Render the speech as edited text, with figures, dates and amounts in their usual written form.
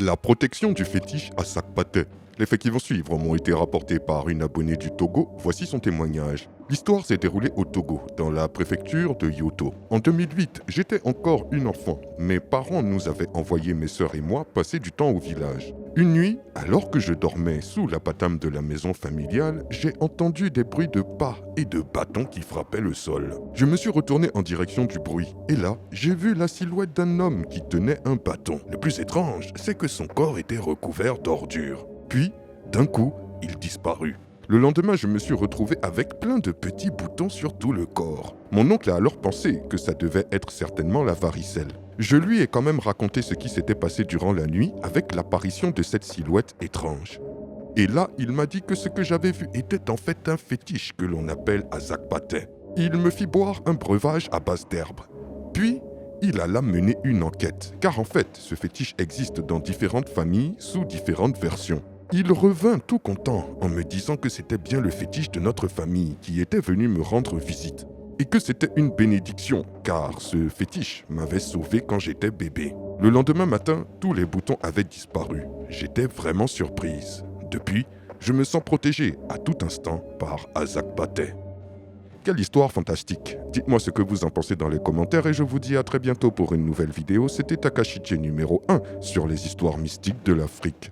La protection du fétiche à Sakpatay. Les faits qui vont suivre m'ont été rapportés par une abonnée du Togo. Voici son témoignage. L'histoire s'est déroulée au Togo, dans la préfecture de Yoto. En 2008, j'étais encore une enfant. Mes parents nous avaient envoyé, mes sœurs et moi, passer du temps au village. Une nuit, alors que je dormais sous la patame de la maison familiale, j'ai entendu des bruits de pas et de bâtons qui frappaient le sol. Je me suis retourné en direction du bruit, et là, j'ai vu la silhouette d'un homme qui tenait un bâton. Le plus étrange, c'est que son corps était recouvert d'ordures. Puis, d'un coup, il disparut. Le lendemain, je me suis retrouvé avec plein de petits boutons sur tout le corps. Mon oncle a alors pensé que ça devait être certainement la varicelle. Je lui ai quand même raconté ce qui s'était passé durant la nuit avec l'apparition de cette silhouette étrange. Et là, il m'a dit que ce que j'avais vu était en fait un fétiche que l'on appelle Azakpatay. Il me fit boire un breuvage à base d'herbe. Puis, il alla mener une enquête, car en fait, ce fétiche existe dans différentes familles sous différentes versions. Il revint tout content en me disant que c'était bien le fétiche de notre famille qui était venu me rendre visite. Et que c'était une bénédiction, car ce fétiche m'avait sauvé quand j'étais bébé. Le lendemain matin, tous les boutons avaient disparu. J'étais vraiment surprise. Depuis, je me sens protégé à tout instant par Azakpatay. Quelle histoire fantastique! Dites-moi ce que vous en pensez dans les commentaires et je vous dis à très bientôt pour une nouvelle vidéo. C'était Takashichi numéro 1 sur les histoires mystiques de l'Afrique.